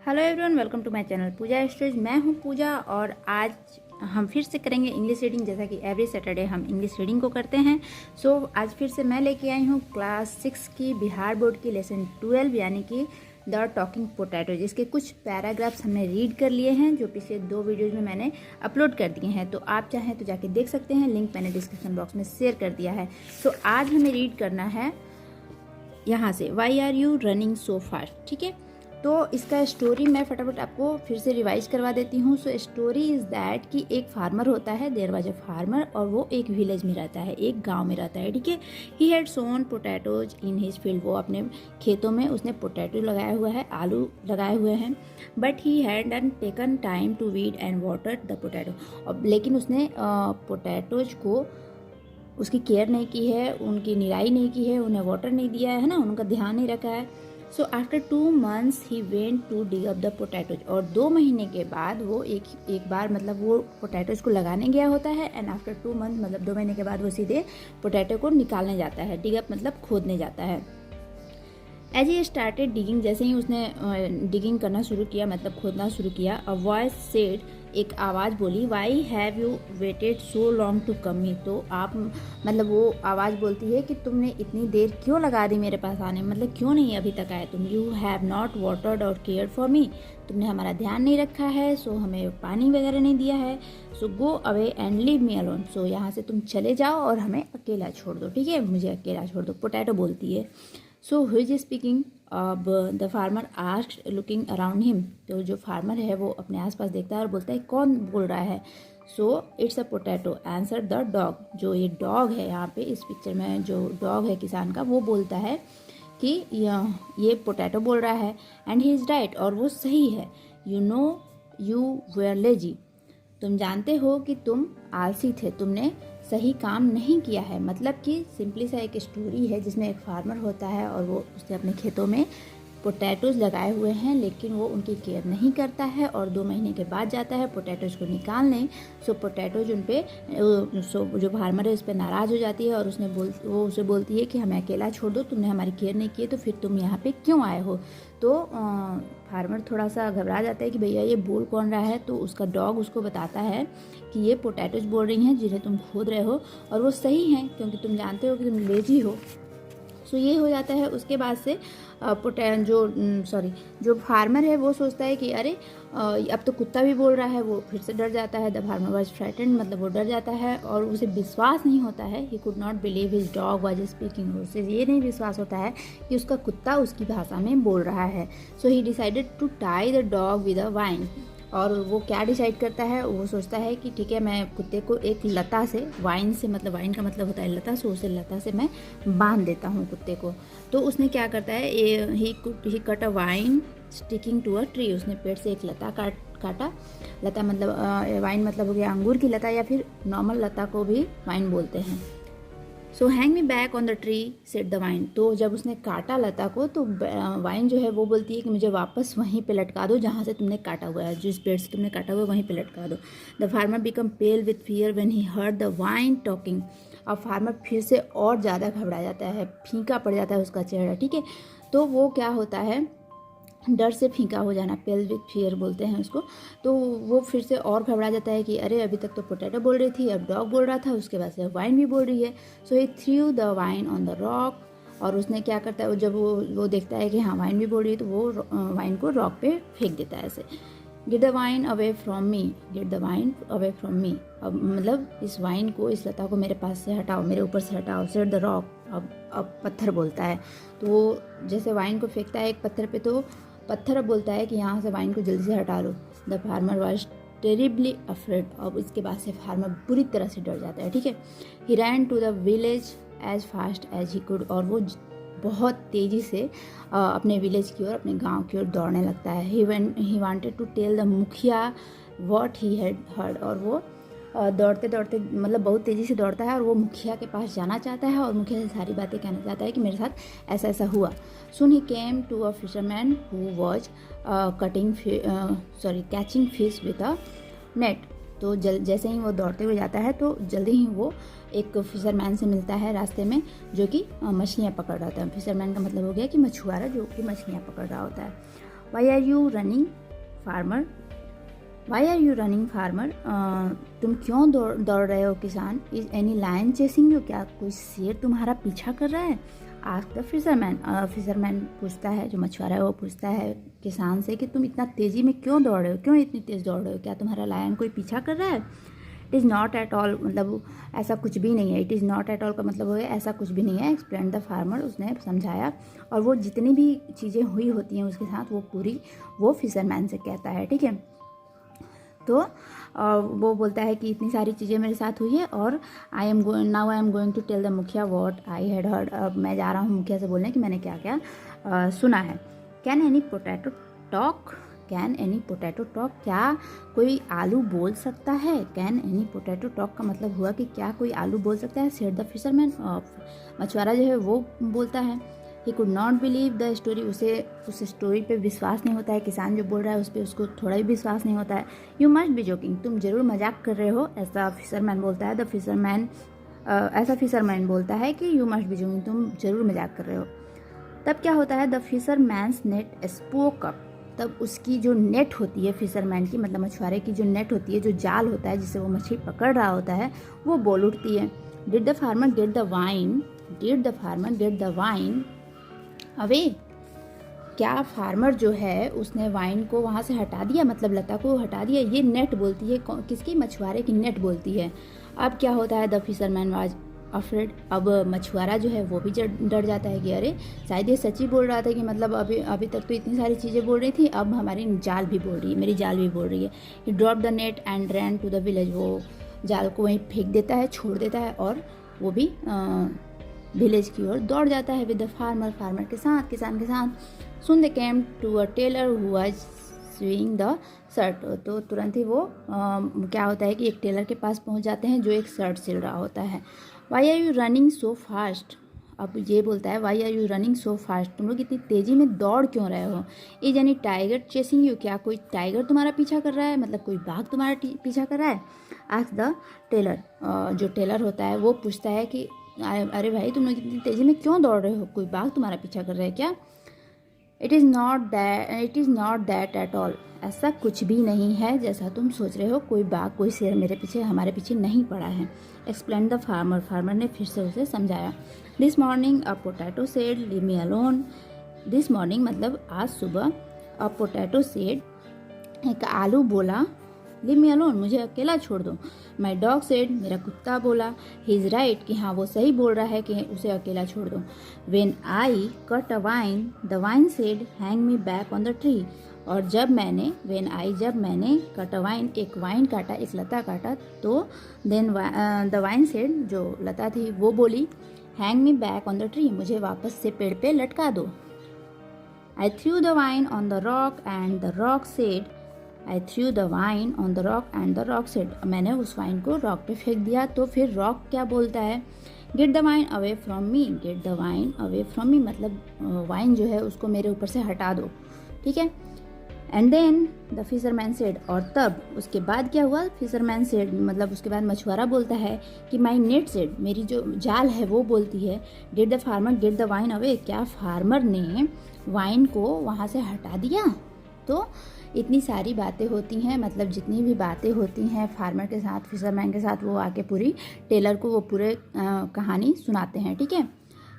Hello everyone, welcome to my channel Pooja stories. मैं हूं पूजा और आज हम फिर से करेंगे इंग्लिश रीडिंग। जैसा कि एवरी सैटरडे हम इंग्लिश रीडिंग को करते हैं। आज फिर से मैं लेके आई हूं क्लास 6 की बिहार बोर्ड की लेसन 12 यानी कि द टॉकिंग पोटैटो, जिसके कुछ पैराग्राफ्स हमने रीड कर लिए हैं जो पिछले 2 वीडियोज़ में मैंने अपलोड कर दिए हैं। तो आप चाहें तो जाके देख सकते हैं, लिंक मैंने डिस्क्रिप्शन बॉक्स में शेयर कर दिया है। आज हमें रीड करना है यहाँ से, why are you running so fast. ठीक है, तो इसका स्टोरी मैं फटाफट आपको फिर से रिवाइज करवा देती हूँ। स्टोरी इज़ दैट कि एक फार्मर होता है, देयर वाज अ फार्मर, और वो एक विलेज में रहता है, एक गांव में रहता है। ठीक है, he had sown potatoes in his field, वो अपने खेतों में उसने पोटैटो लगाया हुआ है, आलू लगाए हुए हैं। But he had taken time to weed and water the potato, लेकिन उसने पोटैटोज को उसकी केयर नहीं की है, उनकी निराई नहीं की है, उन्हें वाटर नहीं दिया है ना, उनका ध्यान नहीं रखा है। So after 2 months he went to dig up the potatoes, और 2 महीने के बाद वो एक बार मतलब वो पोटैटोज को लगाने गया होता है। एंड आफ्टर 2 months मतलब 2 महीने के बाद वो सीधे पोटैटो को निकालने जाता है। डिग अप मतलब खोदने जाता है। एज ही स्टार्टेड डिगिंग, जैसे ही उसने डिगिंग करना शुरू किया मतलब खोदना शुरू किया, अ वॉइस सेड, एक आवाज़ बोली, why have you waited so long to come me. तो आप मतलब वो आवाज़ बोलती है कि तुमने इतनी देर क्यों लगा दी मेरे पास आने, मतलब क्यों नहीं अभी तक आए तुम। यू हैव नॉट वाटर्ड और केयर फॉर मी, तुमने हमारा ध्यान नहीं रखा है, सो हमें पानी वगैरह नहीं दिया है। So go away and leave me alone, so यहाँ से तुम चले जाओ और हमें अकेला छोड़ दो। ठीक है, मुझे अकेला छोड़ दो, पोटैटो बोलती है। सो हु इज स्पीकिंग, अब the farmer asked looking around him, तो जो फार्मर है वो अपने आसपास देखता है और बोलता है कौन बोल रहा है। So it's a potato answer the dog, जो ये डॉग है यहाँ पे इस पिक्चर में जो डॉग है किसान का, वो बोलता है कि ये पोटैटो बोल रहा है। एंड ही इज़ राइट, और वो सही है। You know you were lazy, तुम जानते हो कि तुम आलसी थे, तुमने सही काम नहीं किया है। मतलब कि सिंपली सा एक स्टोरी है जिसमें एक फार्मर होता है और वो उसने अपने खेतों में पोटैटोज़ लगाए हुए हैं, लेकिन वो उनकी केयर नहीं करता है और 2 महीने के बाद जाता है पोटैटोज़ को निकालने। सो पोटैटोज उन पे जो फार्मर है उस पर नाराज़ हो जाती है और वो उसे बोलती है कि हमें अकेला छोड़ दो, तुमने हमारी केयर नहीं की, तो फिर तुम यहाँ पे क्यों आए हो। तो फार्मर थोड़ा सा घबरा जाता है कि भैया ये बोल कौन रहा है। तो उसका डॉग उसको बताता है कि ये पोटैटोज बोल रही हैं जिन्हें तुम खोद रहे हो, और वो सही हैं क्योंकि तुम जानते हो कि तुम लेजी हो। सो ये हो जाता है। उसके बाद से जो फार्मर है वो सोचता है कि अरे अब तो कुत्ता भी बोल रहा है, वो फिर से डर जाता है। द फार्मर वाज फ्राइटेंड, मतलब वो डर जाता है और उसे विश्वास नहीं होता है। He could not believe his dog was speaking, उसे ये नहीं विश्वास होता है कि उसका कुत्ता उसकी भाषा में बोल रहा है। So he decided to tie the dog with a vine, और वो क्या डिसाइड करता है, वो सोचता है कि ठीक है मैं कुत्ते को एक लता से, वाइन से मतलब वाइन का मतलब होता है लता, सो उसे लता से मैं बांध देता हूँ कुत्ते को। तो उसने क्या करता है, he cut a vine sticking to a tree, उसने पेड़ से एक लता काटा। लता मतलब वाइन मतलब हो गया अंगूर की लता, या फिर नॉर्मल लता को भी वाइन बोलते हैं। So hang me back on the tree said the vine, तो जब उसने काटा लता को तो वाइन जो है वो बोलती है कि मुझे वापस वहीं पे लटका दो जहाँ से तुमने काटा हुआ है, जिस पेड़ से तुमने काटा हुआ है वहीं पे लटका दो। The farmer become pale with fear when he heard the vine talking, अब फार्मर फिर से और ज़्यादा घबरा जाता है, फीका पड़ जाता है उसका चेहरा। ठीक है, तो वो क्या होता है, डर से फीका हो जाना, पेल विथ फियर बोलते हैं उसको। तो वो फिर से और घबरा जाता है कि अरे अभी तक तो पोटैटो बोल रही थी, अब डॉग बोल रहा था, उसके बाद से वाइन भी बोल रही है। So he threw the vine on the rock, और उसने क्या करता है, जब वो देखता है कि हाँ वाइन भी बोल रही है, तो वो वाइन को रॉक पे फेंक देता है ऐसे। Gate the wine away from me, gate the wine away from me, अब मतलब इस वाइन को, इस लता को मेरे पास से हटाओ, मेरे ऊपर से हटाओ। सेट द रॉक, अब पत्थर बोलता है। तो वो जैसे वाइन को फेंकता है एक पत्थर पे, तो पत्थर अब बोलता है कि यहाँ से वाइन को जल्दी से हटा लो। The farmer was terribly afraid, अब इसके बाद से फार्मर बुरी तरह से डर जाता है। ठीक है, he ran to the village as fast as he could, और वो बहुत तेज़ी से अपने विलेज की ओर, अपने गांव की ओर दौड़ने लगता है। He wanted to tell the mukhiya what he had heard, और वो दौड़ते दौड़ते मतलब बहुत तेज़ी से दौड़ता है और वो मुखिया के पास जाना चाहता है और मुखिया से सारी बातें कहना चाहता है कि मेरे साथ ऐसा ऐसा हुआ। Soon he came to a fisherman who was catching fish with a net, तो जैसे ही वो दौड़ते हुए जाता है तो जल्दी ही वो एक फिशरमैन से मिलता है रास्ते में, जो कि मछलियाँ पकड़ रहा था। फिशरमैन का मतलब हो गया कि मछुआरा, जो कि मछलियाँ पकड़ रहा होता है। Why are you running farmer, why are you running farmer, तुम क्यों दौड़ रहे हो किसान। Is any lion chasing you, क्या कोई शेर तुम्हारा पीछा कर रहा है। आस्क द फिशरमैन, फिशरमैन पूछता है, जो मछुआरा है वो पूछता है किसान से कि तुम इतना तेज़ी में क्यों दौड़ रहे हो, क्यों इतनी तेज़ दौड़ रहे हो, क्या तुम्हारा लायन कोई पीछा कर रहा है। It is not at all, मतलब ऐसा कुछ भी नहीं है। It is not at all का मतलब हो गया ऐसा कुछ भी नहीं है। एक्सप्लेन द फार्मर, उसने समझाया, और वो जितनी भी चीज़ें हुई होती हैं उसके साथ वो पूरी वो फिशरमैन से कहता है, ठीक है। तो वो बोलता है कि इतनी सारी चीज़ें मेरे साथ हुई है, और I am going to tell the mukhiya what I had heard, अब मैं जा रहा हूँ मुखिया से बोलने कि मैंने क्या क्या सुना है। Can any potato talk, can any potato talk, क्या कोई आलू बोल सकता है। कैन एनी पोटैटो टॉक का मतलब हुआ कि क्या कोई आलू बोल सकता है। सेड द फिशरमैन, मछुआरा जो है वो बोलता है। He could not believe the story, उसे उस स्टोरी पे विश्वास नहीं होता है। किसान जो बोल रहा है उस पर उसको थोड़ा भी विश्वास नहीं होता है। यू मस्ट बी जोकिंग, तुम जरूर मजाक कर रहे हो, ऐसा फिशरमैन बोलता है। द फिशरमैन, ऐसा फिशरमैन बोलता है कि यू मस्ट बी जोकिंग, तुम जरूर मजाक कर रहे हो। तब क्या होता है, the fisherman's net spoke up, तब उसकी जो नेट होती है फिशरमैन की, मतलब मछुआरे की जो नेट होती है, जो जाल होता है जिससे वो मछली पकड़ रहा होता है, वो बोल उठती है। Did the farmer gate the wine, did the farmer gate the wine away, क्या फार्मर जो है उसने वाइन को वहाँ से हटा दिया, मतलब लता को हटा दिया। ये नेट बोलती है, किसकी, मछुआरे की नेट बोलती है। अब क्या होता है, द फिशरमैन वाज अफ्रेड, अब मछुआरा जो है वो भी डर जाता है कि अरे शायद ये सच्ची बोल रहा था, कि मतलब अभी तक तो इतनी सारी चीज़ें बोल रही थी, अब हमारी जाल भी बोल रही है, मेरी जाल भी बोल रही है। He drop the net and ran to the village, वो जाल को वहीं फेंक देता है, छोड़ देता है, और वो भी विलेज की ओर दौड़ जाता है। विद द फार्मर, फार्मर के साथ, किसान के साथ। Soon they came to a tailor who was sewing the shirt, तो तुरंत ही वो क्या होता है कि एक टेलर के पास पहुंच जाते हैं जो एक शर्ट सिल रहा होता है। Why are you running so fast, अब ये बोलता है why are you running so fast, तुम लोग इतनी तेज़ी में दौड़ क्यों रहे हो। Is any tiger chasing you, क्या कोई टाइगर तुम्हारा पीछा कर रहा है, मतलब कोई बाघ तुम्हारा पीछा कर रहा है। आस्क द टेलर, जो टेलर होता है वो पूछता है कि अरे भाई तुम लोग इतनी तेज़ी में क्यों दौड़ रहे हो, कोई बाघ तुम्हारा पीछा कर रहा है क्या। It is not that at all, ऐसा कुछ भी नहीं है जैसा तुम सोच रहे हो, कोई बाघ कोई शेर मेरे पीछे हमारे पीछे नहीं पड़ा है। एक्सप्लेन द फार्मर, फार्मर ने फिर से उसे समझाया। This morning a potato said leave me alone, this morning मतलब आज सुबह, अ पोटैटो सेड, एक आलू बोला, लीव मी अलोन, मुझे अकेला छोड़ दो। माई डॉग सेड, मेरा कुत्ता बोला, ही इज़ राइट, कि हाँ वो सही बोल रहा है कि उसे अकेला छोड़ दो। When I cut a vine, the vine said hang me back on the tree, और जब मैंने, वेन आई जब मैंने, कट अ वाइन एक वाइन काटा, एक लता काटा, तो देन द वाइन सेड जो लता थी वो बोली, hang me back on the tree, मुझे वापस से पेड़ पे लटका दो। I threw the vine on the rock and the rock said, I threw the vine on the rock and the rock said, मैंने उस वाइन को रॉक पे फेंक दिया। तो फिर रॉक क्या बोलता है, gate the wine away from me, gate the wine away from me, मतलब वाइन जो है उसको मेरे ऊपर से हटा दो, ठीक है। And then the fisherman said, और तब उसके बाद क्या हुआ, फिशरमैन सेड मतलब उसके बाद मछुआरा बोलता है कि माई नेट सेड, मेरी जो जाल है वो बोलती है, get the farmer gate the wine away, क्या फार्मर ने वाइन को वहाँ से हटा दिया। तो इतनी सारी बातें होती हैं, मतलब जितनी भी बातें होती हैं फार्मर के साथ, फिशरमैन के साथ, वो आके पूरी टेलर को वो पूरे कहानी सुनाते हैं, ठीक है।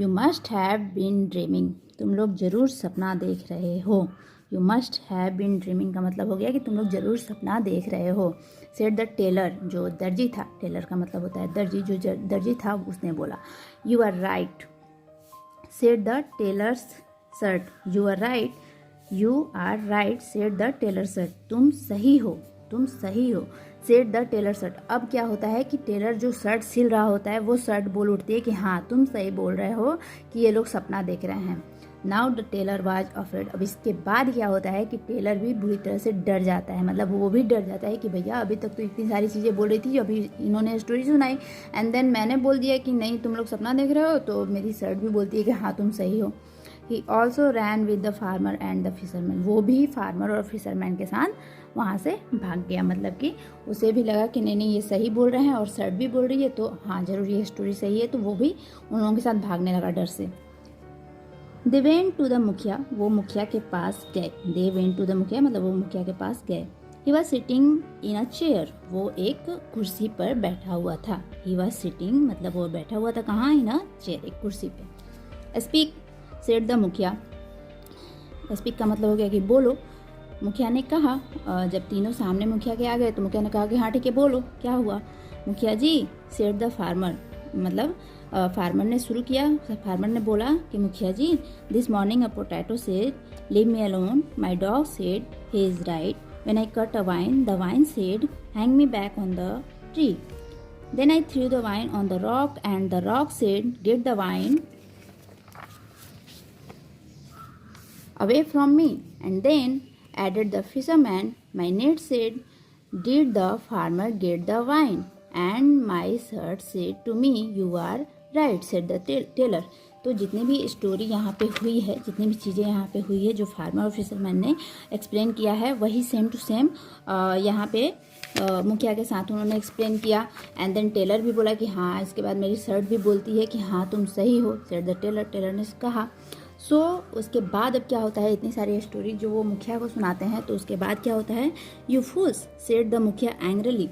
You must have been dreaming, तुम लोग जरूर सपना देख रहे हो। You must have been dreaming का मतलब हो गया कि तुम लोग जरूर सपना देख रहे हो। सेड द टेलर, जो दर्जी था, टेलर का मतलब होता है दर्जी, जो दर्जी था उसने बोला। You are right, said the tailor's shirt, you are right, you are right, said the tailor shirt, तुम सही हो, तुम सही हो, सेड द टेलर शर्ट। अब क्या होता है कि टेलर जो शर्ट सिल रहा होता है वो शर्ट बोल उठती है कि हाँ तुम सही बोल रहे हो कि ये लोग सपना देख रहे हैं। Now the tailor was afraid, अब इसके बाद क्या होता है कि टेलर भी बुरी तरह से डर जाता है, मतलब वो भी डर जाता है कि भैया अभी तक तो इतनी सारी चीज़ें बोल रही थी, अभी इन्होंने स्टोरी सुनाई एंड देन मैंने बोल दिया कि नहीं तुम लोग सपना देख रहे हो, तो मेरी शर्ट भी बोलती है कि हाँ तुम सही हो। He also ran with the farmer and the fisherman, वो भी फार्मर और फिशरमैन के साथ वहाँ से भाग गया, मतलब कि उसे भी लगा कि नहीं ये सही बोल रहे हैं और शर्ट भी बोल रही है, तो हाँ ज़रूर ये स्टोरी सही है, तो वो भी उन लोगों के साथ भागने लगा डर से। दे वेंट टू द मुखिया, वो मुखिया के पास गए। दे वेंट टू द मुखिया मतलब वो मुखिया के पास गए। He was sitting in a chair, वो एक कुर्सी पर बैठा हुआ था। ही वॉज सिटिंग मतलब वो बैठा हुआ था कहाँ, इन अ चेयर, एक कुर्सी पे। स्पीक सेड द मुखिया, स्पीक का मतलब हो गया कि बोलो। मुखिया ने कहा, जब तीनों सामने मुखिया के आ गए तो मुखिया ने कहा कि हाँ ठीक है बोलो, क्या हुआ। मुखिया जी, सेड द फार्मर, मतलब फार्मर ने शुरू किया। फार्मर ने बोला कि मुखिया जी, this morning a potato said leave me alone, my dog said he is right, when I cut a vine the vine said hang me back on the tree, then I threw the vine on the rock and the rock said get the vine away from me, and then added the fisherman, my net said, did the farmer get the wine, and my shirt said to me, you are right, said the tailor. तो जितनी भी story यहाँ पे हुई है, जितनी भी चीज़ें यहाँ पे हुई है जो फार्मर और फिशरमैन ने एक्सप्लेन किया है, वही सेम टू सेम यहाँ पे मुखिया के साथ उन्होंने एक्सप्लेन किया। एंड देन टेलर भी बोला कि हाँ, इसके बाद मेरी शर्ट भी बोलती है कि हाँ तुम सही हो, सेड द टेलर, टेलर ने कहा। सो उसके बाद अब क्या होता है, इतनी सारी स्टोरी जो वो मुखिया को सुनाते हैं, तो उसके बाद क्या होता है, यू फूल्स सेड द मुखिया एंग्रली,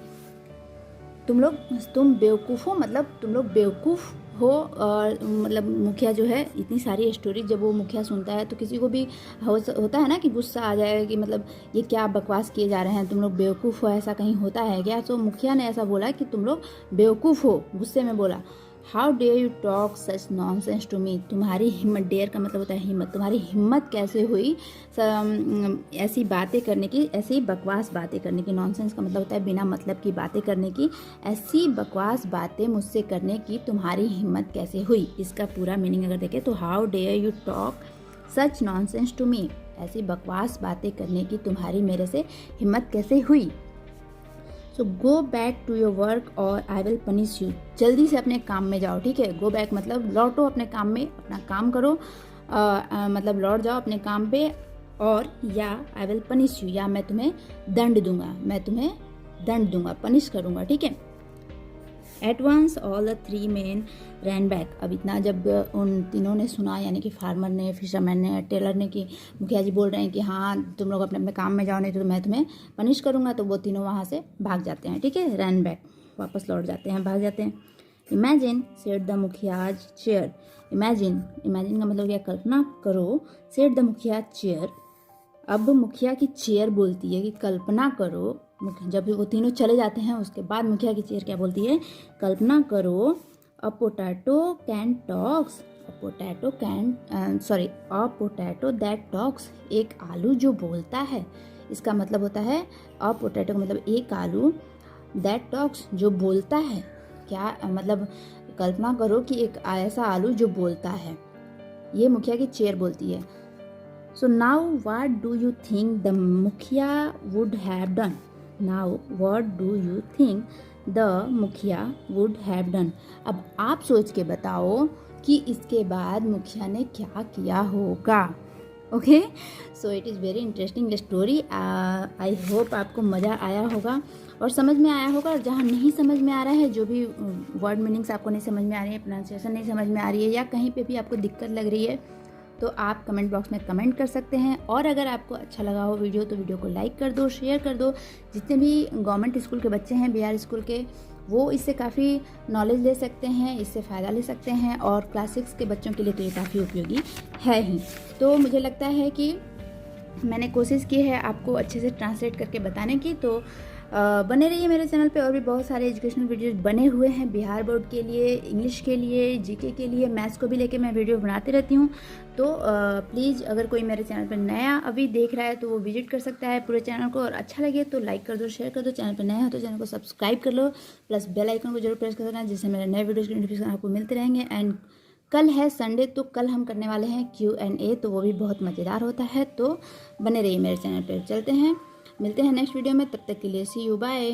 तुम बेवकूफ़ हो, मतलब तुम लोग बेवकूफ़ हो। और मतलब मुखिया जो है, इतनी सारी स्टोरी जब वो मुखिया सुनता है तो किसी को भी होता है ना कि गुस्सा आ जाएगा कि मतलब ये क्या बकवास किए जा रहे हैं, तुम लोग बेवकूफ़ हो, ऐसा कहीं होता है क्या। तो मुखिया ने ऐसा बोला कि तुम लोग बेवकूफ़ हो, गुस्से में बोला। How dare you talk such nonsense to me, तुम्हारी हिम्मत, डेयर का मतलब होता है हिम्मत, तुम्हारी हिम्मत कैसे हुई ऐसी बातें करने की, ऐसी बकवास बातें करने की। नॉनसेंस का मतलब होता है बिना मतलब की बातें करने की, ऐसी बकवास बातें मुझसे करने की तुम्हारी हिम्मत कैसे हुई। इसका पूरा मीनिंग अगर देखें तो how dare you talk such nonsense to me, ऐसी बकवास बातें करने की तुम्हारी मेरे से हिम्मत कैसे हुई। So go back to your work और आई विल पनिश यू, जल्दी से अपने काम में जाओ, ठीक है। गो बैक मतलब लौटो अपने काम में, अपना काम करो, मतलब लौट जाओ अपने काम पे, और या आई विल पनिश यू, या मैं तुम्हें दंड दूंगा, मैं तुम्हें दंड दूंगा, पनिश करूंगा, ठीक है। At once all the three men ran back, अब इतना जब उन तीनों ने सुना, यानी कि फार्मर ने, फिशरमैन ने, टेलर ने, कि मुखिया जी बोल रहे हैं कि हाँ तुम लोग अपने अपने काम में जाओ नहीं तो मैं तुम्हें पनिश करूँगा, तो वो तीनों वहाँ से भाग जाते हैं, ठीक है। रैन बैक, वापस लौट जाते हैं, भाग जाते हैं। Imagine said the mukhiya's chair, imagine, imagine का मतलब क्या, कल्पना करो। सेड द मुखिया चेयर, अब मुखिया की चेयर बोलती है कि कल्पना करो। जब वो तीनों चले जाते हैं उसके बाद मुखिया की चेयर क्या बोलती है, कल्पना करो, अ potato can talks, a potato can sorry a potato that talks, एक आलू जो बोलता है। इसका मतलब होता है अ पोटैटो का मतलब एक आलू, दैट टॉक्स जो बोलता है। क्या मतलब, कल्पना करो कि एक ऐसा आलू जो बोलता है, ये मुखिया की चेयर बोलती है। So now what do you think the मुखिया would have done? Now what do you think the मुखिया would have done? अब आप सोच के बताओ कि इसके बाद मुखिया ने क्या किया होगा। Okay, so it is very interesting story. I hope आपको मज़ा आया होगा और समझ में आया होगा। और जहाँ नहीं समझ में आ रहा है, जो भी वर्ड मीनिंग्स आपको नहीं समझ में आ रही है, प्रोनाउंसिएशन नहीं समझ में आ रही है, या कहीं पे भी आपको दिक्कत लग रही है, तो आप कमेंट बॉक्स में कमेंट कर सकते हैं। और अगर आपको अच्छा लगा हो वीडियो तो वीडियो को लाइक कर दो, शेयर कर दो। जितने भी गवर्नमेंट स्कूल के बच्चे हैं, बिहार स्कूल के, वो इससे काफ़ी नॉलेज ले सकते हैं, इससे फ़ायदा ले सकते हैं। और क्लास 6 के बच्चों के लिए तो ये काफ़ी उपयोगी है ही। तो मुझे लगता है कि मैंने कोशिश की है आपको अच्छे से ट्रांसलेट करके बताने की। तो बने रहिए मेरे चैनल पे, और भी बहुत सारे एजुकेशनल वीडियोज बने हुए हैं बिहार बोर्ड के लिए, इंग्लिश के लिए, जीके के लिए, मैथ्स को भी लेके मैं वीडियो बनाती रहती हूँ। तो प्लीज़ अगर कोई मेरे चैनल पर नया अभी देख रहा है तो वो विजिट कर सकता है पूरे चैनल को, और अच्छा लगे तो लाइक कर दो, शेयर कर दो। चैनल पर नया हो तो चैनल को सब्सक्राइब कर लो, प्लस बेल आइकन को जरूर प्रेस कर देना, जिससे मेरे नए वीडियोज़ के नोटिफिकेशन आपको मिलते रहेंगे। एंड कल है संडे, तो कल हम करने वाले हैं Q&A, तो वो भी बहुत मज़ेदार होता है। तो बने रहिए मेरे चैनल पर। चलते हैं, मिलते हैं नेक्स्ट वीडियो में, तब तक के लिए सी यू, बाय।